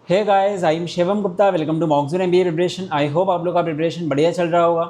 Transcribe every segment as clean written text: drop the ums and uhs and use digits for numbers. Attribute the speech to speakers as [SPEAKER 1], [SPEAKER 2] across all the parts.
[SPEAKER 1] Hey guys, I am Shivam Gupta. Welcome to Mockszone MBA preparation. I hope आप लोग का preparation बढ़िया चल रहा होगा।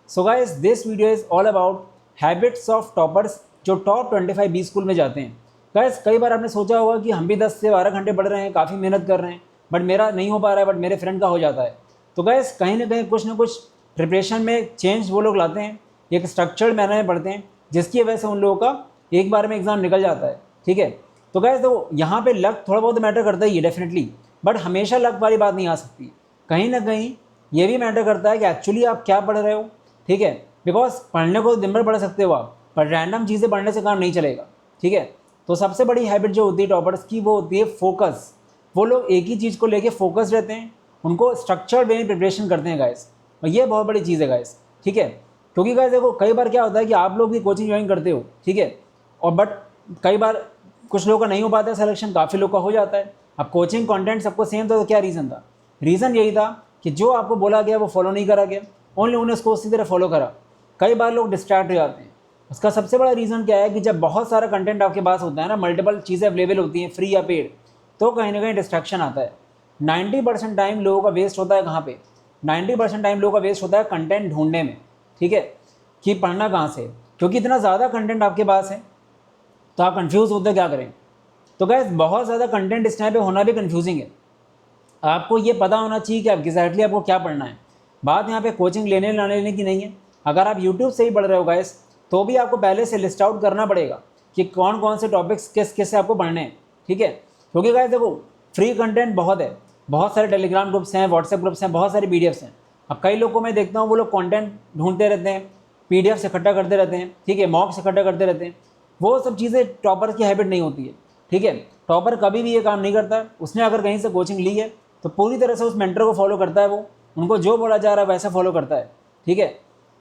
[SPEAKER 1] So guys, this video is all about habits of toppers जो टॉप 25 बी स्कूल में जाते हैं। गाइस, कई बार आपने सोचा होगा कि हम भी 10 से 12 घंटे पढ़ रहे हैं, काफ़ी मेहनत कर रहे हैं, बट मेरा नहीं हो पा रहा है, बट मेरे फ्रेंड का हो जाता है। तो गाइस, कहीं ना कुछ प्रिपरेशन में चेंज वो लोग लाते हैं, एक स्ट्रक्चर्ड मैनर में पढ़ते हैं, जिसकी वजह से उन लोगों का एक बार में एग्ज़ाम निकल जाता है। ठीक है, तो गाइस तो यहाँ पे लक थोड़ा बहुत मैटर करता ही है डेफिनेटली, बट हमेशा लक वाली बात नहीं आ सकती। कहीं ना कहीं ये भी मैटर करता है कि एक्चुअली आप क्या पढ़ रहे हो। ठीक है, बिकॉज पढ़ने को दिन भर पढ़ सकते हो आप, पर रैंडम चीज़ें पढ़ने से काम नहीं चलेगा। ठीक है, तो सबसे बड़ी हैबिट जो होती है टॉपर्स की वो होती है फोकस। वो लोग एक ही चीज़ को लेके फोकस रहते हैं, उनको स्ट्रक्चर्ड वे में प्रिपरेशन करते हैं गाइस, और ये बहुत बड़ी चीज़ है गाइस। ठीक है, क्योंकि गाइस देखो, कई बार क्या होता है कि आप लोग भी कोचिंग ज्वाइन करते हो, ठीक है, और बट कई बार कुछ लोगों का नहीं हो पाता है सिलेक्शन, काफ़ी लोग का हो जाता है। अब कोचिंग कंटेंट सबको सेम था, तो क्या रीज़न था? रीज़न यही था कि जो आपको बोला गया वो फॉलो नहीं करा गया, ओनली उन्होंने उसको उसी तरह फॉलो करा। कई बार लोग डिस्ट्रैक्ट हो जाते हैं। उसका सबसे बड़ा रीज़न क्या है कि जब बहुत सारा कंटेंट आपके पास होता है ना, मल्टीपल चीज़ें अवेलेबल होती हैं, फ्री या पेड, तो कहीं ना कहीं डिस्ट्रैक्शन आता है। 90% टाइम लोगों का वेस्ट होता है कहाँ पे? 90% टाइम लोगों का वेस्ट होता है कंटेंट ढूंढने में। ठीक है, कि पढ़ना कहाँ से, क्योंकि इतना ज़्यादा कंटेंट आपके पास है तो आप कंफ्यूज होते क्या करें। तो गैस, बहुत ज़्यादा कंटेंट इस टाइम पे होना भी कंफ्यूजिंग है। आपको ये पता होना चाहिए कि एग्जैक्टली आपको क्या पढ़ना है। बात यहाँ पे कोचिंग लेने की नहीं है। अगर आप यूट्यूब से ही पढ़ रहे हो गैस, तो भी आपको पहले से लिस्ट आउट करना पड़ेगा कि कौन कौन से टॉपिक्स किस किस से आपको पढ़ने हैं। ठीक है, क्योंकि गैस देखो, फ्री कंटेंट बहुत है, बहुत सारे टेलीग्राम ग्रुप्स हैं, व्हाट्सएप ग्रुप्स हैं, बहुत सारी पीडीएफ्स हैं। अब कई लोगों को मैं देखता हूँ वो लोग कंटेंट ढूंढते रहते हैं, पीडीएफ से इकट्ठा करते रहते हैं, ठीक है, मॉक से इकट्ठा करते रहते हैं। वो सब चीज़ें टॉपर्स की हैबिट नहीं होती है। ठीक है, टॉपर कभी भी ये काम नहीं करता। उसने अगर कहीं से कोचिंग ली है तो पूरी तरह से उस मेंटर को फॉलो करता है, वो उनको जो बोला जा रहा है वैसा फॉलो करता है। ठीक है,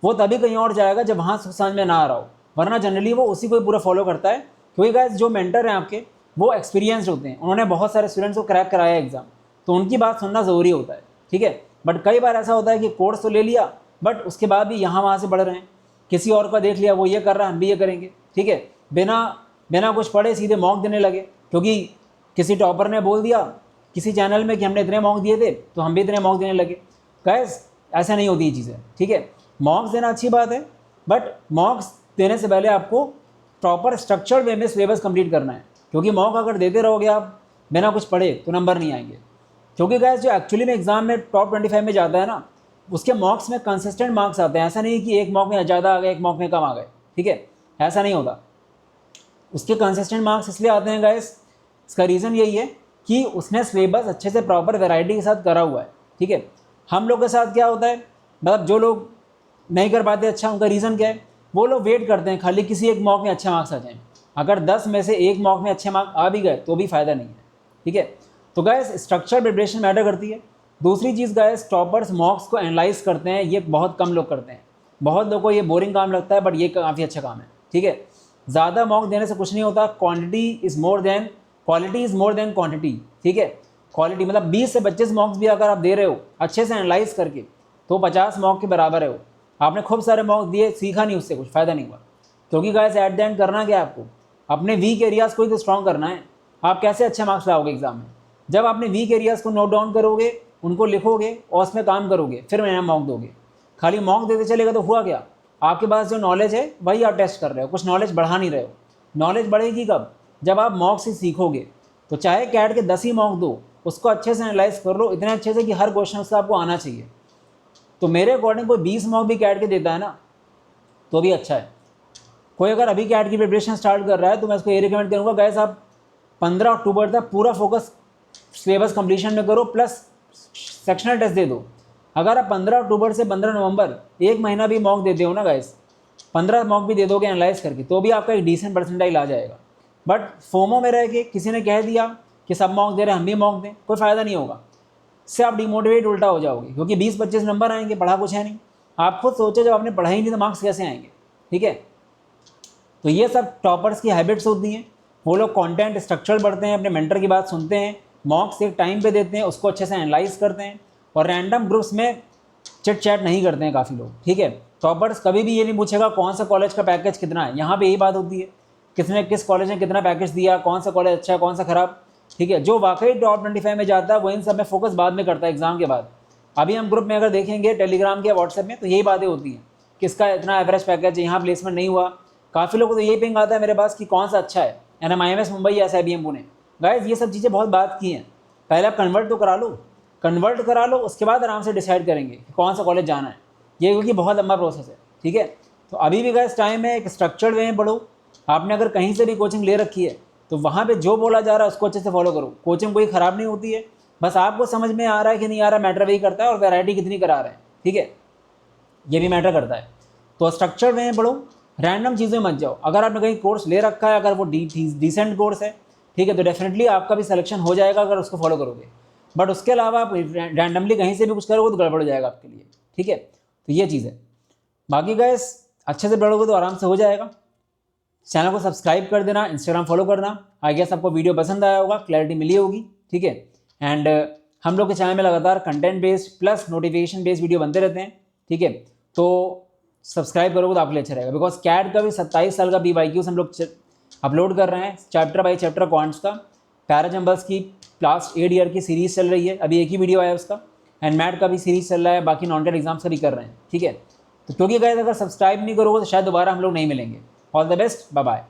[SPEAKER 1] वो तभी कहीं और जाएगा जब वहाँ समझ में ना आ रहा हो, वरना जनरली वो उसी को ही पूरा फॉलो करता है। क्योंकि गाइस, जो मेंटर हैं आपके, वो एक्सपीरियंस्ड होते हैं, उन्होंने बहुत सारे स्टूडेंट्स को क्रैक कराया एग्जाम, तो उनकी बात सुनना ज़रूरी होता है। ठीक है, बट कई बार ऐसा होता है कि कोर्स तो ले लिया, बट उसके बाद भी यहाँ वहाँ से पढ़ रहे हैं, किसी और का देख लिया वो ये कर रहा है, हम भी ये करेंगे। ठीक है, बिना बिना कुछ पढ़े सीधे मॉक देने लगे, क्योंकि किसी टॉपर ने बोल दिया किसी चैनल में कि हमने इतने मॉक दिए थे तो हम भी इतने मॉक देने लगे। गैस, ऐसा नहीं होती ये चीज़ें। ठीक है, मॉक्स देना अच्छी बात है, बट मॉक्स देने से पहले आपको प्रॉपर स्ट्रक्चर्ड वे में सिलेबस कंप्लीट करना है, क्योंकि मॉक अगर देते रहोगे आप बिना कुछ पढ़े तो नंबर नहीं आएंगे। क्योंकि गैस, जो एक्चुअली में एग्जाम में टॉप 25 में जाता है ना, उसके मॉक्स में कंसिस्टेंट मार्क्स आते हैं। ऐसा नहीं कि एक मॉक में ज़्यादा आ गए, एक मॉक में कम आ गए। ठीक है, ऐसा नहीं होता। उसके कंसिस्टेंट मार्क्स इसलिए आते हैं गाइस, इसका रीज़न यही है कि उसने सिलेबस अच्छे से प्रॉपर वैरायटी के साथ करा हुआ है। ठीक है, हम लोग के साथ क्या होता है, मतलब जो लोग नहीं कर पाते अच्छा, उनका रीज़न क्या है? वो लोग वेट करते हैं खाली किसी एक मॉक में अच्छे मार्क्स आ जाएँ। अगर 10 में से एक मॉक में अच्छे मार्क्स आ भी गए तो भी फ़ायदा नहीं है। ठीक है, तो गाइस, स्ट्रक्चर प्रिपरेशन मैटर करती है। दूसरी चीज़ गाइस, टॉपर्स मॉक्स को एनालाइज करते हैं, ये बहुत कम लोग करते हैं। बहुत लोगों को ये बोरिंग काम लगता है, बट ये काफ़ी अच्छा काम है। ठीक है, ज़्यादा मॉक देने से कुछ नहीं होता। Quantity is more than quality is more than quantity. ठीक है, क्वालिटी मतलब 20 से 25 मॉक्स भी अगर आप दे रहे हो अच्छे से एनालाइज करके, तो 50 मॉक के बराबर है वो। आपने खूब सारे मॉक दिए, सीखा नहीं, उससे कुछ फ़ायदा नहीं हुआ। क्योंकि गाइस, एट द एंड करना क्या है आपको? अपने वीक एरियाज़ को ही तो स्ट्रॉन्ग करना है। आप कैसे अच्छे मार्क्स लाओगे एग्जाम में? जब आपने वीक एरियाज़ को नोट डाउन करोगे, उनको लिखोगे और उसमें काम करोगे, फिर मैंने मॉक दोगे। खाली मॉक देते चलेगा तो हुआ क्या? आपके पास जो नॉलेज है वही आप टेस्ट कर रहे हो, कुछ नॉलेज बढ़ा नहीं रहे हो। नॉलेज बढ़ेगी कब? जब आप मॉक से सीखोगे। तो चाहे कैट के 10 ही मॉक दो, उसको अच्छे से एनालाइज कर लो, इतने अच्छे से कि हर क्वेश्चन उसका आपको आना चाहिए। तो मेरे अकॉर्डिंग कोई 20 मॉक भी कैट के देता है ना, तो भी अच्छा है। कोई अगर अभी कैट की प्रिपरेशन स्टार्ट कर रहा है तो मैं उसको ये रिकमेंड करूँगा, गैस आप 15 अक्टूबर तक पूरा फोकस सिलेबस कंप्लीशन में करो, प्लस सेक्शनल टेस्ट दे दो। अगर आप 15 अक्टूबर से 15 नवंबर एक महीना भी मॉक देते हो ना गाइस, 15 मॉक भी दे दोगे एनालाइज करके, तो भी आपका एक डिसेंट परसेंटाइल आ जाएगा। बट फोमो में रह के किसी ने कह दिया कि सब मॉक दे रहे हैं हम भी मॉक दें, कोई फ़ायदा नहीं होगा। इससे आप डिमोटिवेट उल्टा हो जाओगे, क्योंकि 20-25 नंबर आएंगे, पढ़ा कुछ है नहीं। आप खुद सोचो, जब आपने पढ़ा ही नहीं तो मार्क्स कैसे आएंगे? ठीक है, तो ये सब टॉपर्स की हैबिट्स होती हैं। वो लोग कंटेंट स्ट्रक्चर पढ़ते हैं, अपने मेंटर की बात सुनते हैं, मॉक्स एक टाइम पे देते हैं, उसको अच्छे से एनालाइज करते हैं, और रैंडम ग्रुप्स में चिट चैट नहीं करते हैं काफ़ी लोग। ठीक है, टॉपर्स कभी भी ये नहीं पूछेगा कौन सा कॉलेज का पैकेज कितना है। यहाँ पे यही बात होती है, किसने किस कॉलेज ने कितना पैकेज दिया, कौन सा कॉलेज अच्छा है कौन सा ख़राब। ठीक है। जो वाकई टॉप 25 में जाता है वो इन सब में फोकस बाद में करता है एग्जाम के बाद। अभी हम ग्रुप में अगर देखेंगे टेलीग्राम के व्हाट्सएप में तो यही बातें होती हैं, किसका इतना एवरेज पैकेज, यहाँ प्लेसमेंट नहीं हुआ। काफ़ी लोगों को तो यही पिंग आता है मेरे पास कि कौन सा अच्छा है, NMIMS मुंबई या SIBM पुणे। गाइस ये सब चीज़ें बहुत बात की हैं, पहले आप कन्वर्ट तो करा लो, कन्वर्ट करा लो, उसके बाद आराम से डिसाइड करेंगे कि कौन सा कॉलेज जाना है। ये क्योंकि बहुत लंबा प्रोसेस है, ठीक है। तो अभी भी गाइस टाइम है, एक स्ट्रक्चर्ड वे में पढ़ो। आपने अगर कहीं से भी कोचिंग ले रखी है तो वहाँ पे जो बोला जा रहा है उसको अच्छे से फॉलो करो। कोचिंग कोई ख़राब नहीं होती है, बस आपको समझ में आ रहा है कि नहीं आ रहा, मैटर वही करता है, और वैरायटी कितनी करा रहे हैं, ठीक है, ये भी मैटर करता है। तो स्ट्रक्चर्ड वे में पढ़ो, रैंडम चीज़ें मत जाओ। अगर आपने कहीं कोर्स ले रखा है, अगर वो डिसेंट कोर्स है, ठीक है, तो डेफिनेटली आपका भी सिलेक्शन हो जाएगा अगर उसको फॉलो करोगे। बट उसके अलावा आप रैंडमली कहीं से भी कुछ करोगे तो गड़बड़ हो जाएगा आपके लिए, ठीक है। तो ये चीज़ है। बाकी गाइस अच्छे से पढ़ोगे तो आराम से हो जाएगा। चैनल को सब्सक्राइब कर देना, इंस्टाग्राम फॉलो करना। आई गेस आपको वीडियो पसंद आया होगा, क्लैरिटी मिली होगी, ठीक है। एंड हम लोग के चैनल में लगातार content based plus notification based video बनते रहते हैं, ठीक है। तो सब्सक्राइब करोगे तो आपके लिए अच्छा रहेगा, बिकॉज कैट का भी 27 साल का BYQs हम लोग अपलोड कर रहे हैं, चैप्टर बाई चैप्टर क्वांट्स का। पैराजम्बल्स की लास्ट 8 ईयर की सीरीज़ चल रही है, अभी एक ही वीडियो आया उसका। एंड मैट का भी सीरीज़ चल रहा है, बाकी नॉन टेट एग्जाम्स का भी कर रहे हैं, ठीक है। तो क्योंकि गाइस अगर सब्सक्राइब नहीं करोगे तो शायद दोबारा हम लोग नहीं मिलेंगे। All the best, bye bye.